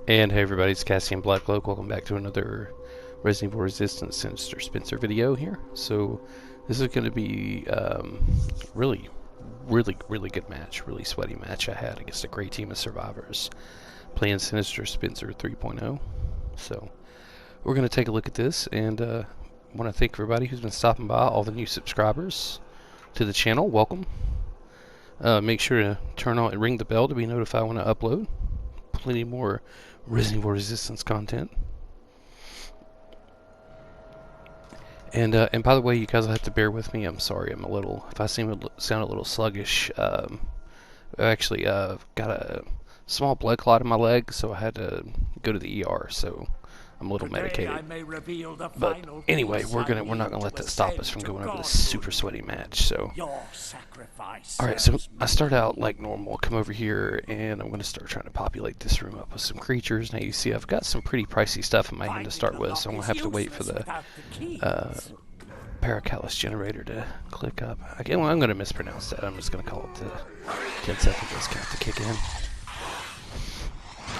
And hey everybody, it's Cassian Blackloak. Welcome back to another Resident Evil Resistance Sinister Spencer video here. So this is going to be really good match, really sweaty match I had against a great team of survivors playing Sinister Spencer 3.0. So we're going to take a look at this, and want to thank everybody who's been stopping by, all the new subscribers to the channel. Welcome. Make sure to turn on and ring the bell to be notified when I upload. Plenty more Resident Evil Resistance content. And by the way, you guys will have to bear with me. I'm sorry, I'm a little, if I sound a little sluggish, I actually got a small blood clot in my leg, so I had to go to the ER, so I'm a little medicated. But anyway, we're not gonna let that stop us from going over this super sweaty match. So alright, so I start out like normal, come over here, and I'm gonna start trying to populate this room up with some creatures. Now you see I've got some pretty pricey stuff in my hand to start with, so I'm gonna have to wait for the Paracallus generator to click up. Again, well, I'm gonna mispronounce that. I'm just gonna call it the 10-second discount to kick in.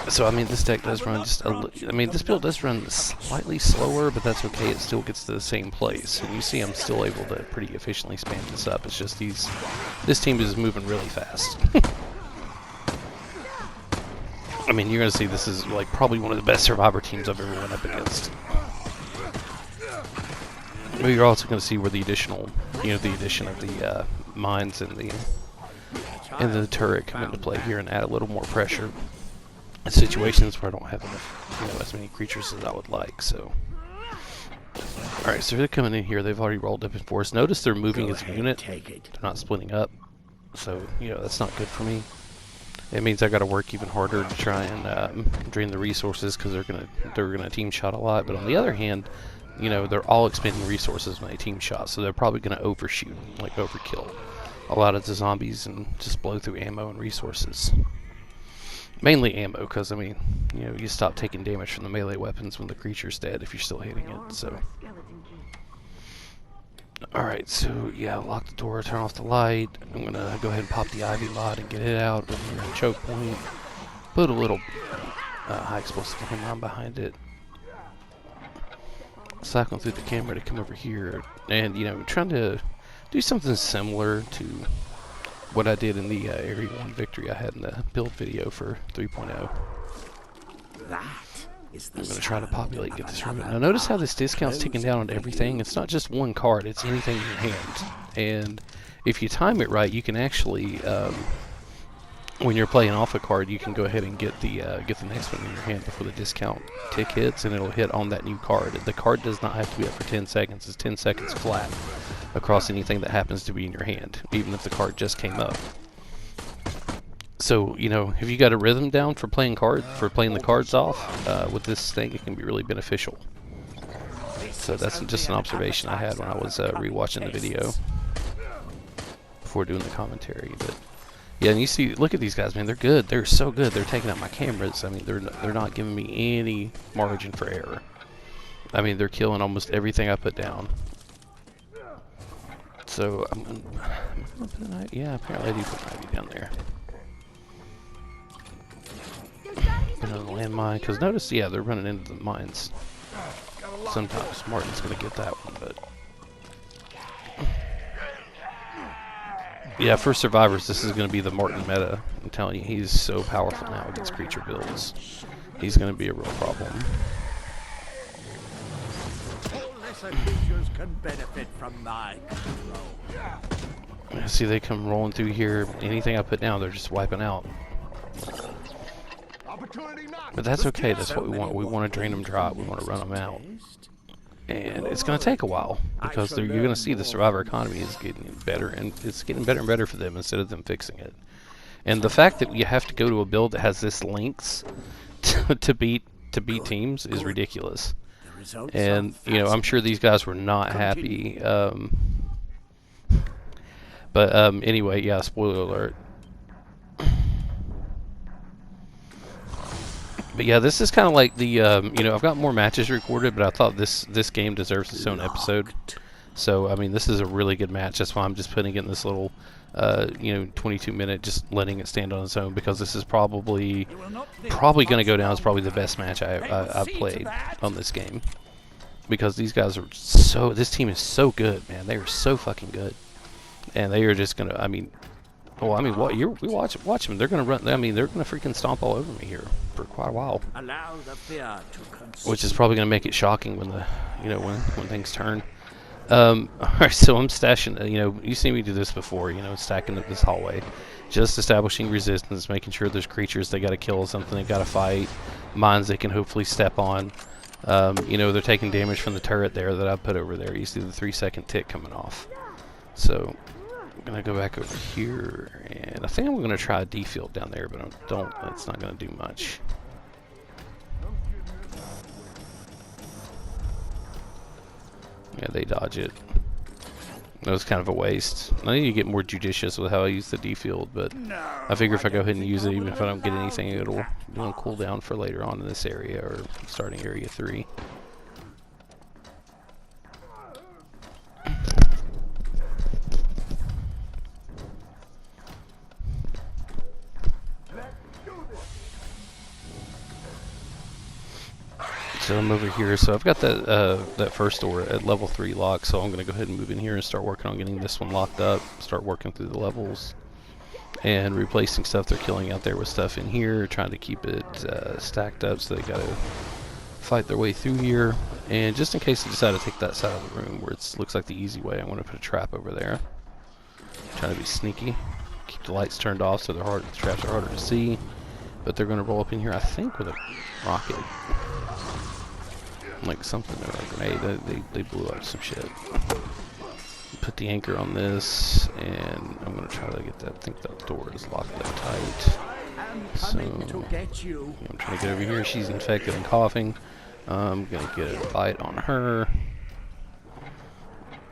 So I mean, this deck does run just this build does run slightly slower, but that's okay. It still gets to the same place. And you see I'm still able to pretty efficiently spam this up. It's just this team is moving really fast. I mean, you're gonna see this is like probably one of the best survivor teams I've ever went up against. But you're also gonna see where the addition of the mines and the turret come into play here and add a little more pressure in situations where I don't have enough, as many creatures as I would like. So, all right, so they're coming in here. They've already rolled up in force. Notice they're moving as a unit. They're not splitting up. So, that's not good for me. It means I got to work even harder to try and drain the resources because they're gonna team shot a lot. But on the other hand, they're all expending resources when they team shot, so they're probably gonna overshoot, like overkill a lot of the zombies and just blow through ammo and resources. Mainly ammo, because I mean, you stop taking damage from the melee weapons when the creature's dead if you're still hitting it. So, alright, so yeah, lock the door, turn off the light. I'm gonna go ahead and pop the Ivy lot and get it out with your choke point. Put a little high explosive landmine behind it. Cycling through the camera to come over here, and trying to do something similar to what I did in the Area 1 victory I had in the build video for 3.0. I'm going to try to populate and get this room. Now notice how this discount's taken down on everything. It's not just one card, it's anything in your hand. And if you time it right, you can actually, when you're playing off a card, you can go ahead and get the next one in your hand before the discount tick hits, and it'll hit on that new card. The card does not have to be up for 10 seconds. It's 10 seconds flat across anything that happens to be in your hand, even if the card just came up. So, if you got a rhythm down for playing the cards off with this thing, it can be really beneficial. So that's just an observation I had when I was rewatching the video before doing the commentary. But yeah, and you see, look at these guys, man. They're good. They're so good. They're taking out my cameras. I mean, they're not giving me any margin for error. I mean, they're killing almost everything I put down. So I'm gonna put an ivy. Yeah, apparently I do put an ivy down there. Put on a landmine, because notice, yeah, they're running into the mines. Sometimes Martin's gonna get that one, but yeah, for survivors, this is gonna be the Martin meta. I'm telling you, he's so powerful now against creature builds. He's gonna be a real problem. Can benefit from my control. See, they come rolling through here. Anything I put down, they're just wiping out. But that's okay. That's what we want. We want to drain them dry. We want to run them out. And it's going to take a while because you're going to see the survivor economy is getting better, and it's getting better and better for them instead of them fixing it. And the fact that you have to go to a build that has this lengths to beat teams is ridiculous. And I'm sure these guys were not happy. But anyway, yeah, spoiler alert. But yeah, this is kind of like the I've got more matches recorded, but I thought this game deserves its own episode. So I mean, this is a really good match. That's why I'm just putting it in this little 22-minute, just letting it stand on its own, because this is probably going to go down as probably the best match I've played on this game, because these guys are so, this team is so good, man. They are so fucking good, and they are just gonna, I mean, what we watch them. They're gonna run. I mean, they're gonna freaking stomp all over me here for quite a while, which is probably gonna make it shocking when the, when things turn. Alright, so I'm stashing, you see me do this before, stacking up this hallway. Just establishing resistance, making sure there's creatures they gotta kill, something they gotta fight, mines they can hopefully step on. They're taking damage from the turret there that I put over there. You see the 3-second tick coming off. So, I'm gonna go back over here, and I think I'm gonna try a D-field down there, but it's not gonna do much. Yeah, they dodge it. That was kind of a waste. I need to get more judicious with how I use the D-field, but I figure if I go ahead and use it, even if I don't get anything, it'll cool down for later on in this area, or starting area 3. So I'm over here, so I've got that first door at level 3 locked, so I'm going to go ahead and move in here and start working on getting this one locked up, start working through the levels, and replacing stuff they're killing out there with stuff in here, trying to keep it stacked up so they got to fight their way through here. And just in case they decide to take that side of the room where it looks like the easy way, I'm going to put a trap over there. Trying to be sneaky, keep the lights turned off so the traps are harder to see, but they're going to roll up in here, I think, with a rocket. Like something, or a grenade. They blew up some shit. Put the anchor on this, and I'm gonna try to get that. I think that door is locked up tight. So I'm trying to get over here. She's infected and coughing. I'm gonna get a bite on her.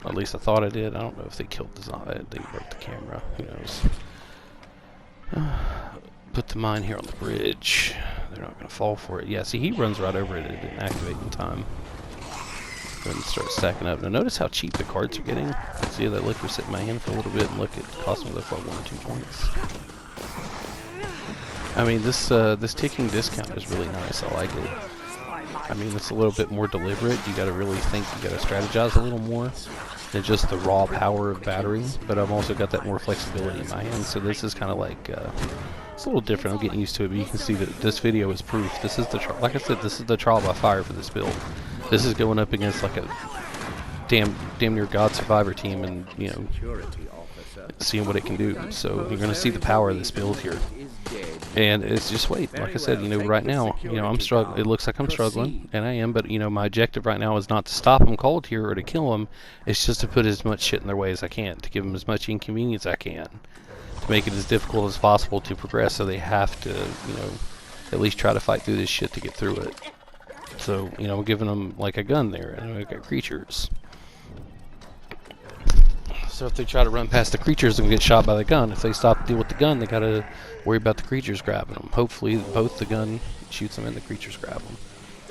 At least I thought I did. I don't know if they killed the zombie. They broke the camera. Who knows? Put the mine here on the bridge. They're not going to fall for it. Yeah, see, he runs right over it. It didn't activate in time. Go ahead and start stacking up. Now, notice how cheap the cards are getting. See how that liquor sit in my hand for a little bit, and look, it cost me like 1 or 2 points. I mean, this ticking discount is really nice. I like it. I mean, it's a little bit more deliberate. You got to really think. You got to strategize a little more than just the raw power of battery. But I've also got that more flexibility in my hand. So this is kind of like. It's a little different. I'm getting used to it, but you can see that this video is proof. This is the like I said, this is the trial by fire for this build. This is going up against like a damn near God Survivor team, and seeing what it can do. So you're going to see the power of this build here. And it's just wait. Like I said, right now, I'm struggling. It looks like I'm struggling, and I am. But my objective right now is not to stop them cold here or to kill them. It's just to put as much shit in their way as I can, to give them as much inconvenience as I can. Make it as difficult as possible to progress, so they have to, at least try to fight through this shit to get through it. So, I'm giving them like a gun there, and I've got creatures. So if they try to run past the creatures, they're gonna get shot by the gun. If they stop to deal with the gun, they gotta worry about the creatures grabbing them. Hopefully, both the gun shoots them and the creatures grab them.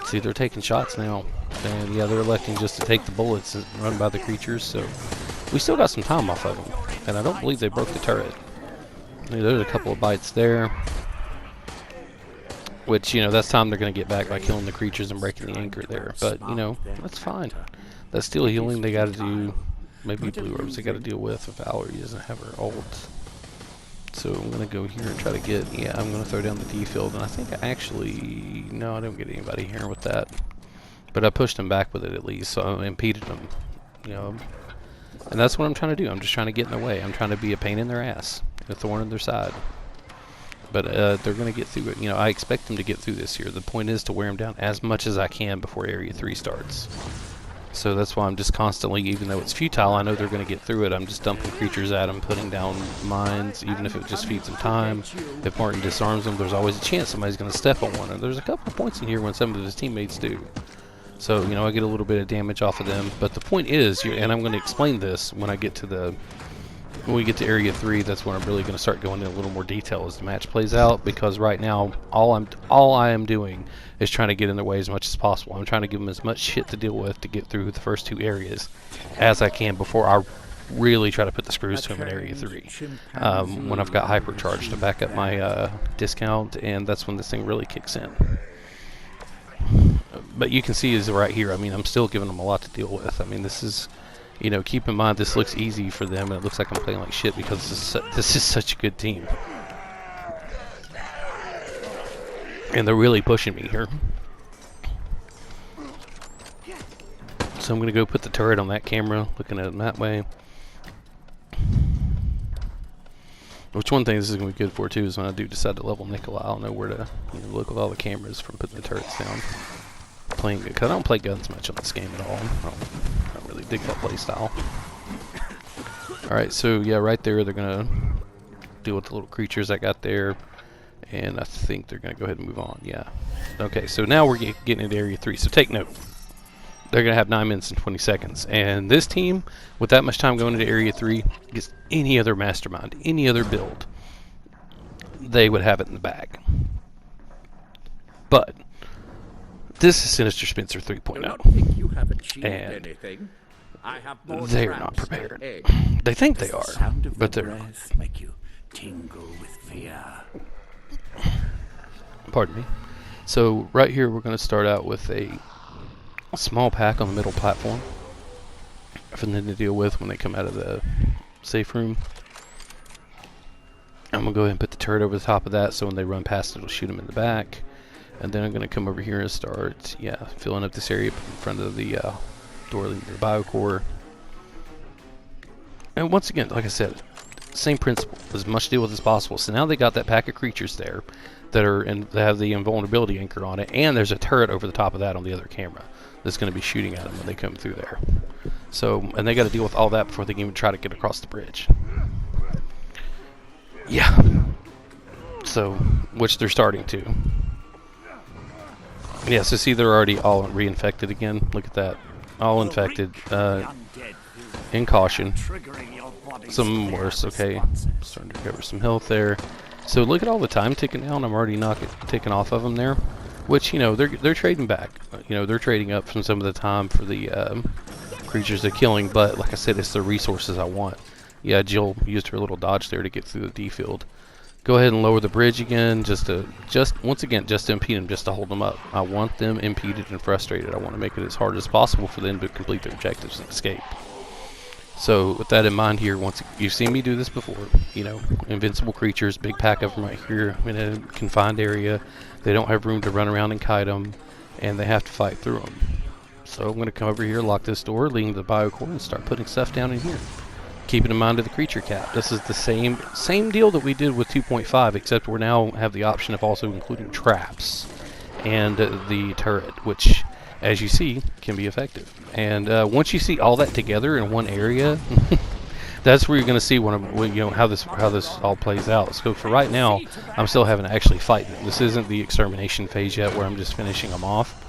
See, they're taking shots now, and yeah, they're electing just to take the bullets and run by the creatures. So we still got some time off of them, and I don't believe they broke the turret. There's a couple of bites there, which, that's time they're going to get back by killing the creatures and breaking the anchor there. But, that's fine. That's still healing they got to do. Maybe blue orbs they got to deal with if Valerie doesn't have her ult. So I'm going to go here and try to get, I'm going to throw down the D-field. And I think no, I don't get anybody here with that. But I pushed him back with it at least, so I impeded him, And that's what I'm trying to do. I'm just trying to get in their way. I'm trying to be a pain in their ass. A thorn in their side. But they're going to get through it. I expect them to get through this here. The point is to wear them down as much as I can before Area 3 starts. So that's why I'm just constantly, even though it's futile, I know they're going to get through it. I'm just dumping creatures at them, putting down mines, even if it just feeds them time. If Martin disarms them, there's always a chance somebody's going to step on one. And there's a couple of points in here when some of his teammates do. So, I get a little bit of damage off of them. But the point is, and I'm going to explain this when I get to the when we get to Area 3, that's when I'm really going to start going into a little more detail as the match plays out, because right now all I am doing is trying to get in their way as much as possible. I'm trying to give them as much shit to deal with to get through the first 2 areas as I can before I really try to put the screws to them in Area 3. When I've got hypercharge to back up my discount, and that's when this thing really kicks in. But you can see is right here, I mean, I'm still giving them a lot to deal with. I mean, this is, you know, keep in mind this looks easy for them, and it looks like I'm playing like shit because this is such a good team. And they're really pushing me here. So I'm going to go put the turret on that camera, looking at it that way. Which one thing this is going to be good for too is when I do decide to level Nikolai, I'll know where to, you know, look at all the cameras from putting the turrets down. Playing good, because I don't play guns much on this game at all. I don't really dig that play style. Alright, so yeah, right there they're going to deal with the little creatures I got there. And I think they're going to go ahead and move on, yeah. Okay, so now we're getting into Area 3, so take note. They're going to have 9 minutes and 20 seconds. And this team, with that much time going into Area 3, gets any other mastermind, any other build, they would have it in the bag. But this is Sinister Spencer 3.0. And they're not prepared. They think they are, but they're not. Make you tingle with fear. Pardon me. So right here we're going to start out with a small pack on the middle platform for them to deal with when they come out of the safe room. I'm going to go ahead and put the turret over the top of that so when they run past it, it'll shoot them in the back. And then I'm going to come over here and start, filling up this area in front of the door leading to the biocore. And once again, like I said, same principle, as much deal with as possible. So now they got that pack of creatures there that are they have the invulnerability anchor on it, and there's a turret over the top of that on the other camera that's going to be shooting at them when they come through there. So, and they got to deal with all that before they can even try to get across the bridge. Yeah. So, which they're starting to. Yeah, so see, they're already all reinfected again. Look at that. All infected. In caution. Some worse, okay. Starting to recover some health there. So look at all the time ticking down. I'm already taking off of them there. Which, you know, they're trading back. You know, they're trading up from some of the time for the creatures they're killing. But like I said, it's the resources I want. Yeah, Jill used her little dodge there to get through the D field. Go ahead and lower the bridge again, just once again, just to impede them, just to hold them up. I want them impeded and frustrated. I want to make it as hard as possible for them to complete their objectives and escape. So with that in mind here, once you've seen me do this before, you know, invincible creatures, big pack of them right here in a confined area. They don't have room to run around and kite them, and they have to fight through them. So I'm going to come over here, lock this door leading to the biocore, and start putting stuff down in here. Keeping in mind to the creature cap. This is the same deal that we did with 2.5, except we now have the option of also including traps and the turret, which, as you see, can be effective. And once you see all that together in one area, that's where you're going to see you know, how this all plays out. So for right now, I'm still having to actually fight them. This isn't the extermination phase yet, where I'm just finishing them off.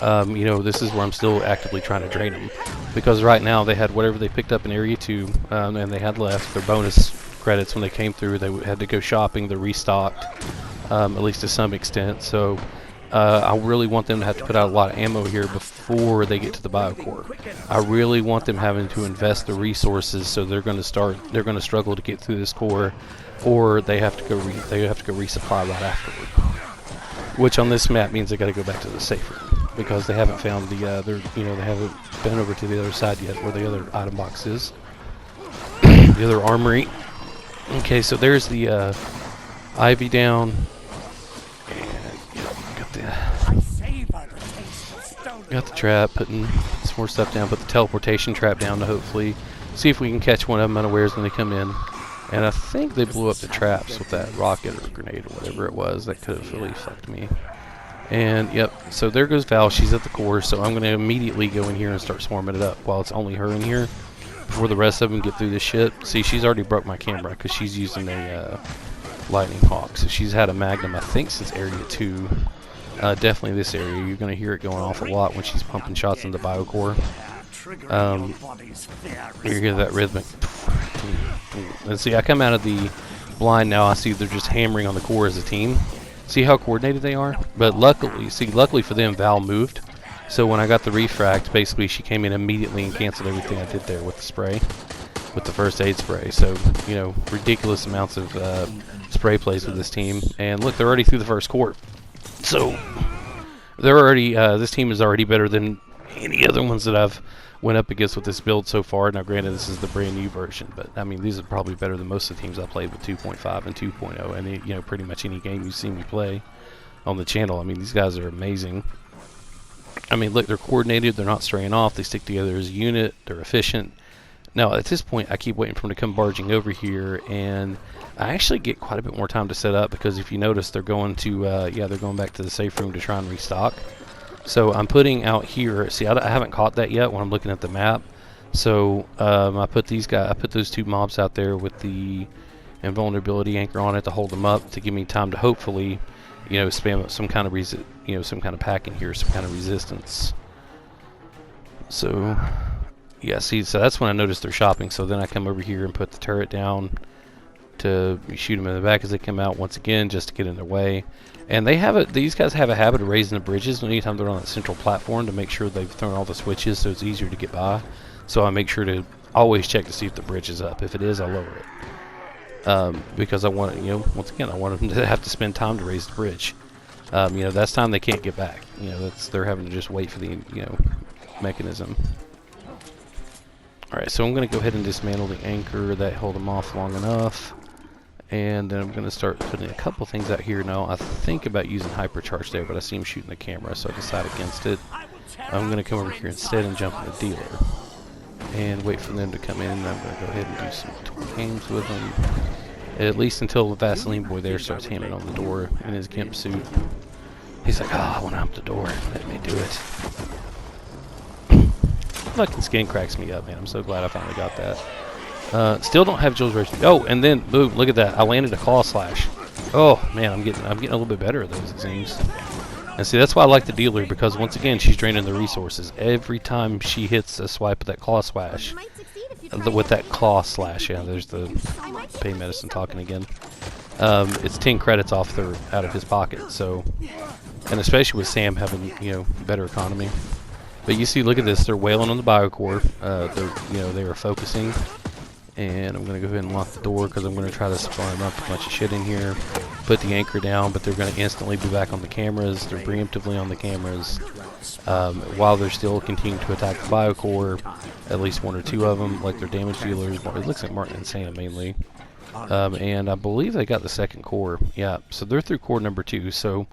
You know, this is where I'm still actively trying to drain them, because right now they had whatever they picked up in Area 2, and they had left their bonus credits when they came through. They had to go shopping. They're restocked, at least to some extent. So I really want them to have to put out a lot of ammo here before they get to the biocore. I really want them having to invest the resources, so they're going to struggle to get through this core, or they have to go resupply right afterward. Which on this map means they got to go back to the safe room, because they haven't found the they haven't been over to the other side yet where the other item box is. The other armory. Okay, so there's the ivy down. Got the trap, putting some more stuff down, put the teleportation trap down to hopefully see if we can catch one of them unawares when they come in. And I think they blew up the traps with that rocket or grenade or whatever it was. That could have really fucked me. And yep, so there goes Val. She's at the core, so I'm going to immediately go in here and start swarming it up while it's only her in here before the rest of them get through this shit. See, she's already broke my camera because she's using a Lightning Hawk. So she's had a Magnum, I think, since Area 2. Definitely this area. You're going to hear it going off a lot when she's pumping shots in the biocore. You hear that rhythmic And see, I come out of the blind now. I see they're just hammering on the core as a team. See how coordinated they are? But luckily for them, Val moved. So when I got the refract, basically she came in immediately and canceled everything I did there with the spray, with the first aid spray. So, you know, ridiculous amounts of spray plays with this team. And look, they're already through the first court. So they're already, this team is already better than any other ones that I've went up against with this build so far. Now granted, this is the brand new version, but I mean, these are probably better than most of the teams I played with 2.5 and 2.0, and you know, pretty much any game you've seen me play on the channel. I mean, these guys are amazing. I mean, look, they're coordinated, they're not straying off, they stick together as a unit, they're efficient. Now at this point, I keep waiting for them to come barging over here, and I actually get quite a bit more time to set up, because if you notice, they're going to they're going back to the safe room to try and restock. So I'm putting out here, see, I haven't caught that yet when I'm looking at the map. So I put those two mobs out there with the invulnerability anchor on it to hold them up, to give me time to hopefully, you know, spam up some kind of some kind of pack in here, some kind of resistance. So yeah, see, so that's when I noticed they're shopping. So then I come over here and put the turret down to shoot them in the back as they come out once again, just to get in their way. And these guys have a habit of raising the bridges anytime they're on that central platform to make sure they've thrown all the switches, so it's easier to get by. So I make sure to always check to see if the bridge is up. If it is, I lower it. Because I want, you know, once again, I want them to have to spend time to raise the bridge. You know, that's time they can't get back. You know, they're having to just wait for the, you know, mechanism. Alright, so I'm going to go ahead and dismantle the anchor. That held them off long enough. And then I'm going to start putting a couple things out here now. I think about using hypercharge there, but I see him shooting the camera, so I decide against it. I'm going to come over here instead and jump in the dealer. And wait for them to come in. I'm going to go ahead and do some tour games with them. At least until the Vaseline boy there starts hammering on the door in his gimp suit. He's like, oh, I want to open the door. Let me do it. Fucking skin cracks me up, man. I'm so glad I finally got that. Still don't have Jill's Rage. Oh, and then boom! Look at that. I landed a claw slash. Oh man, I'm getting a little bit better at those, it seems. And see, that's why I like the dealer, because once again, she's draining the resources every time she hits a swipe with that claw slash. With that claw slash, yeah. There's the pain medicine talking again. It's 10 credits out of his pocket. So, and especially with Sam having, you know, better economy. But you see, look at this. They're wailing on the biocore. They are focusing. And I'm going to go ahead and lock the door, because I'm going to try to spawn up a bunch of shit in here. Put the anchor down, but they're going to instantly be back on the cameras. They're preemptively on the cameras. While they're still continuing to attack the biocore, at least one or two of them, like their damage dealers. It looks like Martin and Sam mainly. And I believe they got the second core. Yeah, so they're through core number 2. So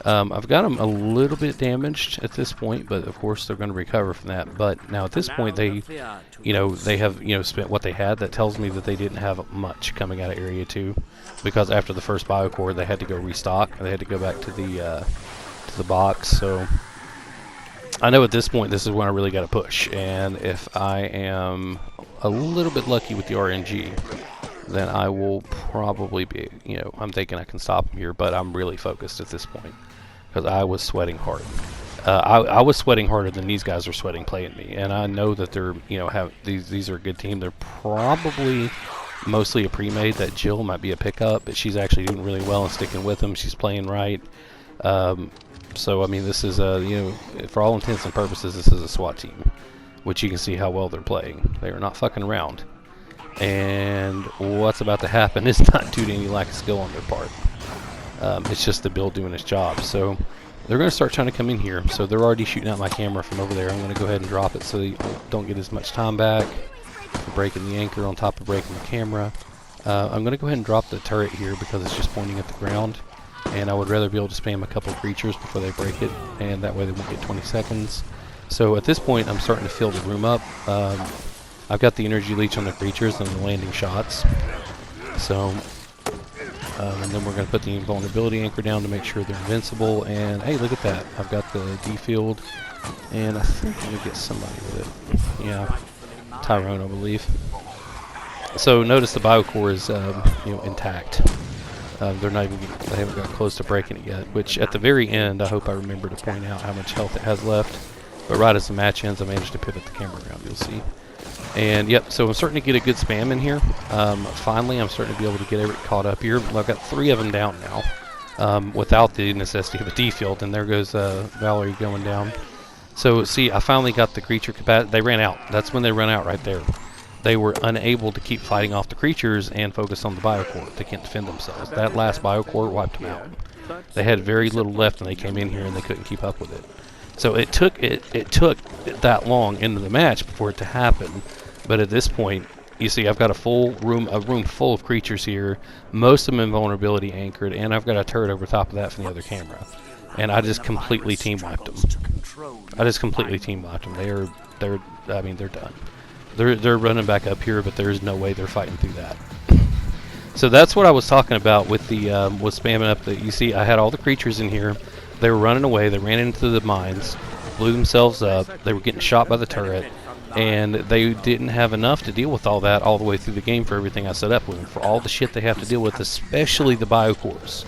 I've got them a little bit damaged at this point, but of course they're going to recover from that. But now at this point, they have, you know, spent what they had. That tells me that they didn't have much coming out of Area 2, because after the first biocore, they had to go restock. They had to go back to the box. So I know at this point, this is when I really got to push. And if I am a little bit lucky with the RNG, then I will probably be, you know, I'm thinking I can stop him here, but I'm really focused at this point, because I was sweating hard. I was sweating harder than these guys are sweating playing me, and I know that they're, you know, these are a good team. They're probably mostly a pre-made. That Jill might be a pickup, but she's actually doing really well and sticking with them. She's playing right. So I mean, this is you know, for all intents and purposes, this is a SWAT team, which you can see how well they're playing. They are not fucking around. And what's about to happen is not due to any lack of skill on their part. It's just the build doing its job. So they're going to start trying to come in here. So they're already shooting out my camera from over there. I'm going to go ahead and drop it so they don't get as much time back for breaking the anchor on top of breaking the camera. I'm going to go ahead and drop the turret here, because it's just pointing at the ground. And I would rather be able to spam a couple of creatures before they break it, and that way they won't get 20 seconds. So at this point, I'm starting to fill the room up. I've got the energy leech on the creatures and the landing shots. So, and then we're going to put the invulnerability anchor down to make sure they're invincible. And hey, look at that. I've got the D field, and I think I'm going to get somebody with it. Yeah, Tyrone, I believe. So notice the biocore is you know, intact. They haven't got close to breaking it yet, which at the very end, I hope I remember to point out how much health it has left. But right as the match ends, I managed to pivot the camera around, you'll see. And yep, so I'm starting to get a good spam in here. Finally, I'm starting to be able to get everything caught up here. I've got 3 of them down now, without the necessity of a D-field. And there goes Valerie going down. So see, I finally got the creature capacity. They ran out. That's when they ran out right there. They were unable to keep fighting off the creatures and focus on the biocore. They can't defend themselves. That last biocore wiped them out. They had very little left, and they came in here and they couldn't keep up with it. So it took that long into the match for it to happen. But at this point, you see, I've got a room full of creatures here, most of them invulnerability anchored, and I've got a turret over top of that from the other camera. And I just completely team wiped them. They're done. They're running back up here, but there's no way they're fighting through that. So that's what I was talking about with the with spamming up the. You see, I had all the creatures in here. They were running away. They ran into the mines, blew themselves up. They were getting shot by the turret, and they didn't have enough to deal with all that all the way through the game for everything I set up with them, for all the shit they have to deal with, especially the biocores.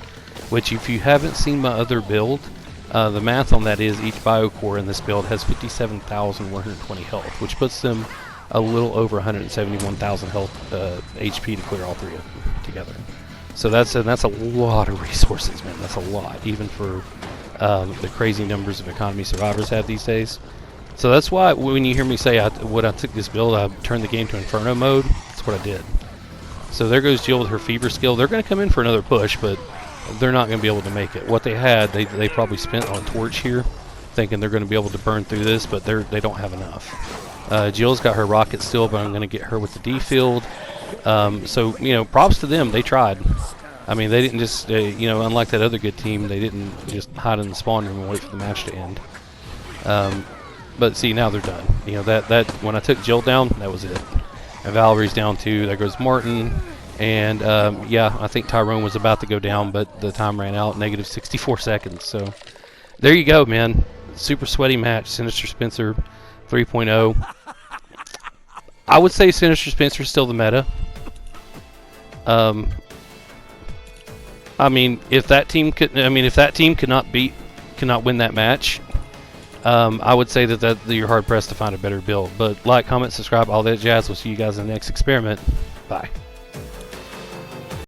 Which, if you haven't seen my other build, the math on that is each biocore in this build has 57,120 health, which puts them a little over 171,000 health HP to clear all 3 of them together. So that's a lot of resources, man. That's a lot, even for the crazy numbers of economy survivors have these days. So that's why when you hear me say when I took this build, I turned the game to Inferno mode. That's what I did. So there goes Jill with her fever skill. They're going to come in for another push, but they're not going to be able to make it. What they had, they probably spent on Torch here, thinking they're going to be able to burn through this, but they don't have enough. Jill's got her rocket still, but I'm going to get her with the D field. So, you know, props to them. They tried. I mean, they didn't just, you know, unlike that other good team, they didn't just hide in the spawn room and wait for the match to end. But see, now they're done. You know, that when I took Jill down, that was it. And Valerie's down too. There goes Martin. And yeah, I think Tyrone was about to go down, but the time ran out, negative 64 seconds. So there you go, man. Super sweaty match. Sinister Spencer 3.0. I would say Sinister Spencer is still the meta. I mean, if that team could cannot win that match, I would say that you're hard pressed to find a better build. But like, comment, subscribe, all that jazz. We'll see you guys in the next experiment. Bye.